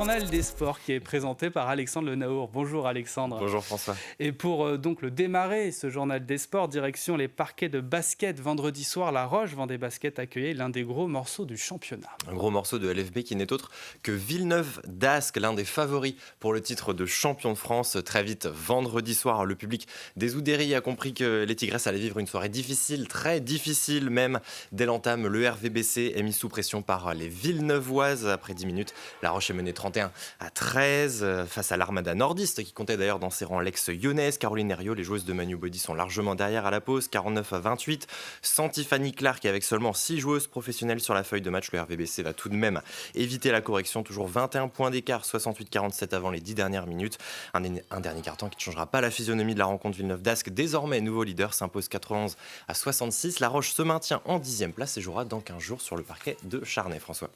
journal des sports qui est présenté par Alexandre Le Naour. Bonjour Alexandre. Bonjour François. Et pour donc le démarrer, ce journal des sports, direction les parquets de basket. Vendredi soir, La Roche Vendée Basket accueillait l'un des gros morceaux du championnat. Un gros morceau de LFB qui n'est autre que Villeneuve d'Ascq, l'un des favoris pour le titre de champion de France. Très vite, vendredi soir, le public des Oudéry a compris que les Tigresses allaient vivre une soirée difficile, très difficile même. Dès l'entame, le RVBC est mis sous pression par les Villeneuvoises. Après 10 minutes, La Roche est menée 31-13 face à l'Armada nordiste qui comptait d'ailleurs dans ses rangs l'ex-Lyonnaise. Caroline Herriot, les joueuses de Manu Body sont largement derrière à la pause, 49-28. Sans Tiffany Clark, avec seulement 6 joueuses professionnelles sur la feuille de match, le RVBC va tout de même éviter la correction. Toujours 21 points d'écart, 68-47 avant les 10 dernières minutes. Un dernier carton qui ne changera pas la physionomie de la rencontre. Villeneuve d'Ascq, désormais nouveau leader, s'impose 91-66. La Roche se maintient en 10e place et jouera dans 15 jours sur le parquet de Charnay. François.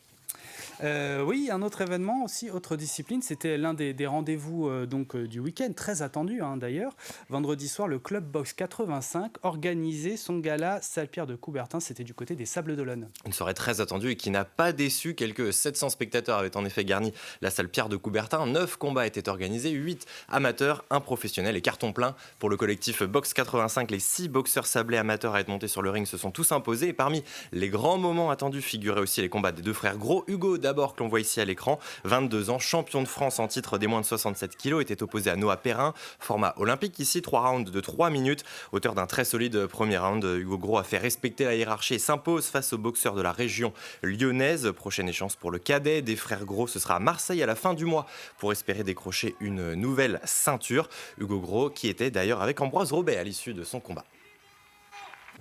Oui, un autre événement aussi, autre discipline, c'était l'un des rendez-vous du week-end, très attendu d'ailleurs. Vendredi soir, le Club Box 85 organisait son gala Salle-Pierre de Coubertin, c'était du côté des Sables d'Olonne. Une soirée très attendue et qui n'a pas déçu. Quelques 700 spectateurs avaient en effet garni la Salle-Pierre de Coubertin. 9 combats étaient organisés, 8 amateurs, 1 professionnel et carton plein pour le collectif Box 85. Les 6 boxeurs sablés amateurs à être montés sur le ring se sont tous imposés. Et parmi les grands moments attendus figuraient aussi les combats des deux frères Gros. Hugo d'abord, que l'on voit ici à l'écran, 22 ans, champion de France en titre des moins de 67 kg, était opposé à Noah Perrin, format olympique ici, 3 rounds de 3 minutes. Auteur d'un très solide premier round, Hugo Gros a fait respecter la hiérarchie et s'impose face aux boxeurs de la région lyonnaise. Prochaine échéance pour le cadet des frères Gros, ce sera à Marseille à la fin du mois pour espérer décrocher une nouvelle ceinture. Hugo Gros qui était d'ailleurs avec Ambroise Robet à l'issue de son combat.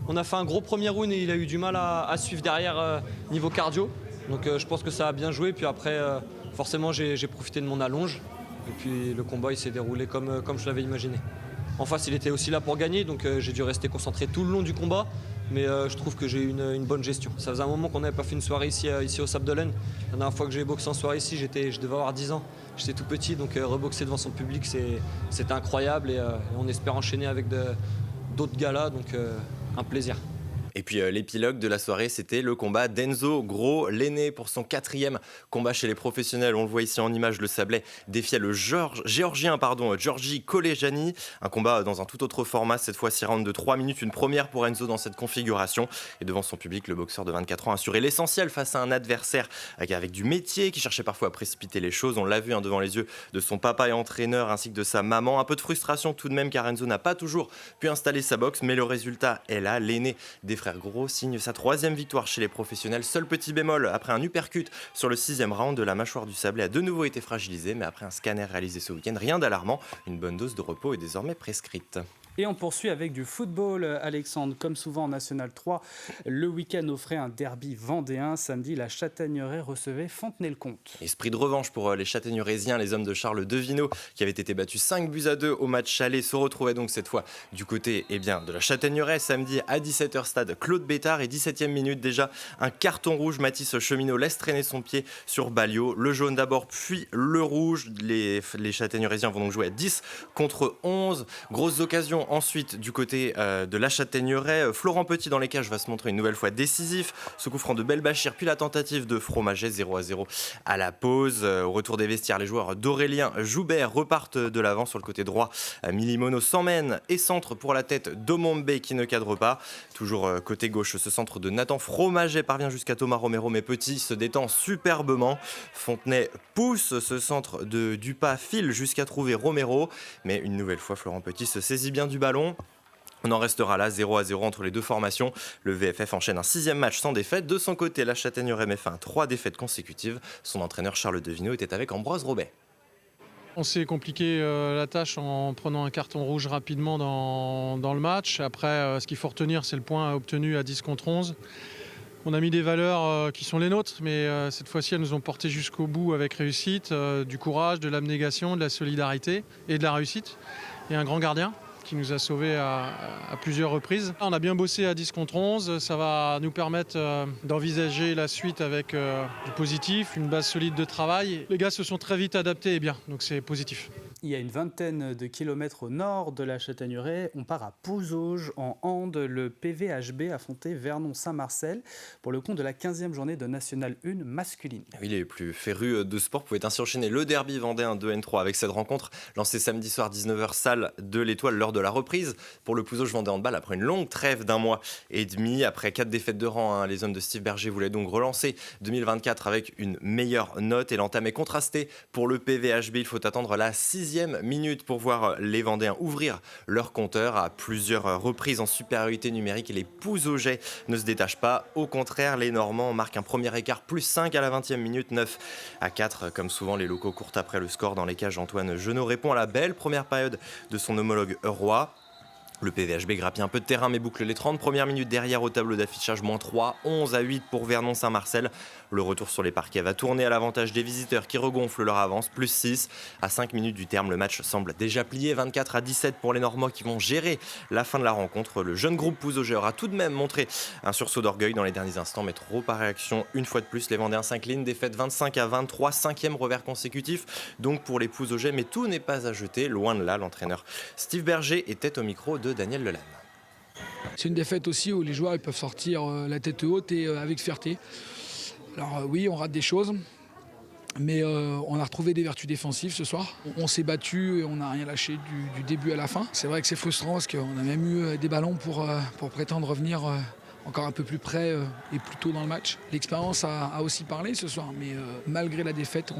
On a fait un gros premier round et il a eu du mal à suivre derrière niveau cardio. Donc je pense que ça a bien joué. Puis après, forcément, j'ai profité de mon allonge. Et puis le combat, il s'est déroulé comme je l'avais imaginé. En face, il était aussi là pour gagner. Donc j'ai dû rester concentré tout le long du combat. Mais je trouve que j'ai eu une bonne gestion. Ça faisait un moment qu'on n'avait pas fait une soirée ici au Sables d'Olonne. La dernière fois que j'ai boxé en soirée ici, je devais avoir 10 ans. J'étais tout petit. Donc reboxer devant son public, c'était incroyable. Et on espère enchaîner avec d'autres galas. Donc un plaisir. Et puis l'épilogue de la soirée, c'était le combat d'Enzo Gros, l'aîné pour son 4e combat chez les professionnels. On le voit ici en image, le Sablais défiait le géorgien Giorgi Kolejani. Un combat dans un tout autre format, cette fois 6 rounds de 3 minutes. Une première pour Enzo dans cette configuration. Et devant son public, le boxeur de 24 ans assurait l'essentiel face à un adversaire avec du métier qui cherchait parfois à précipiter les choses. On l'a vu devant les yeux de son papa et entraîneur ainsi que de sa maman. Un peu de frustration tout de même car Enzo n'a pas toujours pu installer sa boxe. Mais le résultat est là. L'aîné des frère Gros signe sa 3e victoire chez les professionnels. Seul petit bémol, après un uppercut sur le 6e round, la mâchoire du Sablé a de nouveau été fragilisée, mais après un scanner réalisé ce week-end, rien d'alarmant. Une bonne dose de repos est désormais prescrite. Et on poursuit avec du football, Alexandre. Comme souvent en National 3, le week-end offrait un derby vendéen. Samedi, la Châtaigneraie recevait Fontenay-le-Comte. Esprit de revanche pour les Châtaigneuraisiens, les hommes de Charles Devineau, qui avaient été battus 5-2 au match aller, se retrouvaient donc cette fois du côté de la Châtaigneraie. Samedi à 17h, stade Claude Bétard. Et 17e minute déjà, un carton rouge. Mathis Cheminot laisse traîner son pied sur Balliot. Le jaune d'abord, puis le rouge. Les Châtaigneraisiens vont donc jouer à 10 contre 11. Grosses occasions ensuite du côté de la Châtaigneraie. Florent Petit dans les cages va se montrer une nouvelle fois décisif. Ce coup franc de Belbachir, puis la tentative de Fromaget, 0-0 à la pause. Au retour des vestiaires, les joueurs d'Aurélien Joubert repartent de l'avant sur le côté droit. Milimono s'emmène et centre pour la tête d'Omombe qui ne cadre pas. Toujours côté gauche, ce centre de Nathan Fromaget parvient jusqu'à Thomas Romero, mais Petit se détend superbement. Fontenay pousse ce centre de Dupas, file jusqu'à trouver Romero, mais une nouvelle fois Florent Petit se saisit bien du ballon. On en restera là, 0-0 entre les deux formations. Le VFF enchaîne un 6e match sans défaite. De son côté, la Châtaigneraie met fin à 3 défaites consécutives. Son entraîneur Charles Devineau était avec Ambroise Robet. On s'est compliqué la tâche en prenant un carton rouge rapidement dans le match. Après, ce qu'il faut retenir, c'est le point obtenu à 10 contre 11. On a mis des valeurs qui sont les nôtres, mais cette fois-ci, elles nous ont portés jusqu'au bout avec réussite, du courage, de l'abnégation, de la solidarité et de la réussite. Et un grand gardien qui nous a sauvés à plusieurs reprises. On a bien bossé à 10 contre 11, ça va nous permettre d'envisager la suite avec du positif, une base solide de travail. Les gars se sont très vite adaptés et bien, donc c'est positif. Il y a une vingtaine de kilomètres au nord de la Châtaigneraie. On part à Pouzauges en hand. Le PVHB affrontait Vernon-Saint-Marcel pour le compte de la 15e journée de National 1 masculine. Oui, les plus férus de sport pouvaient ainsi enchaîner le derby vendéen 2N3 avec cette rencontre lancée samedi soir 19h salle de l'Étoile lors de la reprise pour le Pouzauges Vendée Handball après une longue trêve d'1 mois et demi. Après 4 défaites de rang, les hommes de Steve Berger voulaient donc relancer 2024 avec une meilleure note et l'entame est contrastée pour le PVHB. Il faut attendre la 6e minute pour voir les Vendéens ouvrir leur compteur à plusieurs reprises en supériorité numérique et les Pouzaugeais ne se détachent pas. Au contraire, les Normands marquent un premier écart plus 5 à la 20e minute, 9-4. Comme souvent, les locaux courent après le score dans les cages. Antoine Genot répond à la belle première période de son homologue Roy. Le PVHB grappille un peu de terrain mais boucle les 30 premières minutes derrière au tableau d'affichage, -3, 11-8 pour Vernon-Saint-Marcel. Le retour sur les parquets va tourner à l'avantage des visiteurs qui regonflent leur avance, +6. À 5 minutes du terme, le match semble déjà plié, 24-17 pour les Normands qui vont gérer la fin de la rencontre. Le jeune groupe Pouzauger aura tout de même montré un sursaut d'orgueil dans les derniers instants, mais trop par réaction une fois de plus. Les Vendéens s'inclinent, défaite 25-23, 5e revers consécutif donc pour les Pouzaugais, mais tout n'est pas à jeter, loin de là. L'entraîneur Steve Berger était au micro de Daniel Lelanne. C'est une défaite aussi où les joueurs ils peuvent sortir la tête haute et avec fierté. Alors oui, on rate des choses, mais on a retrouvé des vertus défensives ce soir. On s'est battu et on n'a rien lâché du début à la fin. C'est vrai que c'est frustrant parce qu'on a même eu des ballons pour prétendre revenir encore un peu plus près et plus tôt dans le match. L'expérience a aussi parlé ce soir, mais malgré la défaite,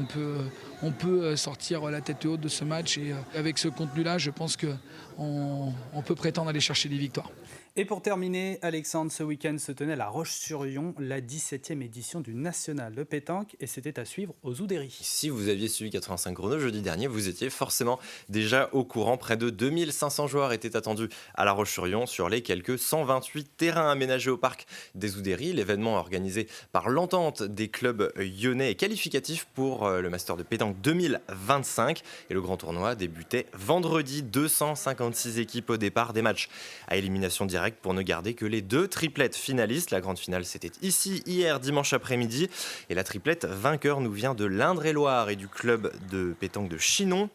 on peut sortir la tête haute de ce match. Et avec ce contenu-là, je pense qu'on peut prétendre aller chercher des victoires. Et pour terminer, Alexandre, ce week-end se tenait à La Roche-sur-Yon, la 17e édition du National de pétanque, et c'était à suivre aux Oudéry. Si vous aviez suivi 85 chrono jeudi dernier, vous étiez forcément déjà au courant. Près de 2500 joueurs étaient attendus à La Roche-sur-Yon sur les quelques 128 terrains aménagés au parc des Oudéry. L'événement organisé par l'entente des clubs lyonnais est qualificatif pour le Master de pétanque 2025. Et le grand tournoi débutait vendredi. 256 équipes au départ, des matchs à élimination directe pour ne garder que les 2 triplettes finalistes. La grande finale, c'était ici, hier, dimanche après-midi. Et la triplette vainqueur nous vient de l'Indre-et-Loire et du club de pétanque de Chinon.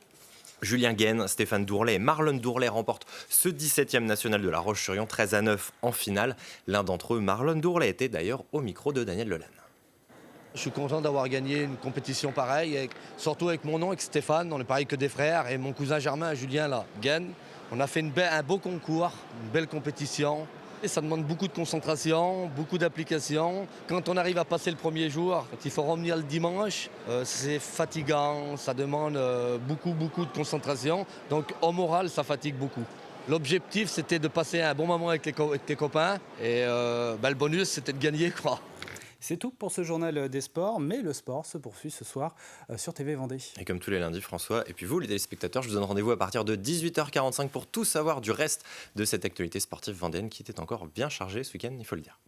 Julien Gaine, Stéphane Dourlet et Marlon Dourlet remportent ce 17e national de La Roche-sur-Yon, 13-9 en finale. L'un d'entre eux, Marlon Dourlet, était d'ailleurs au micro de Daniel Lelanne. Je suis content d'avoir gagné une compétition pareille, surtout avec mon nom, avec Stéphane, on est pareil que des frères, et mon cousin Germain, Julien, là, Gaine. On a fait un beau concours, une belle compétition. Et ça demande beaucoup de concentration, beaucoup d'application. Quand on arrive à passer le premier jour, quand il faut revenir le dimanche, c'est fatigant, ça demande beaucoup de concentration. Donc au moral, ça fatigue beaucoup. L'objectif, c'était de passer un bon moment avec les copains. Et le bonus, c'était de gagner, quoi. C'est tout pour ce journal des sports, mais le sport se poursuit ce soir sur TV Vendée. Et comme tous les lundis, François, et puis vous, les téléspectateurs, je vous donne rendez-vous à partir de 18h45 pour tout savoir du reste de cette actualité sportive vendéenne qui était encore bien chargée ce week-end, il faut le dire.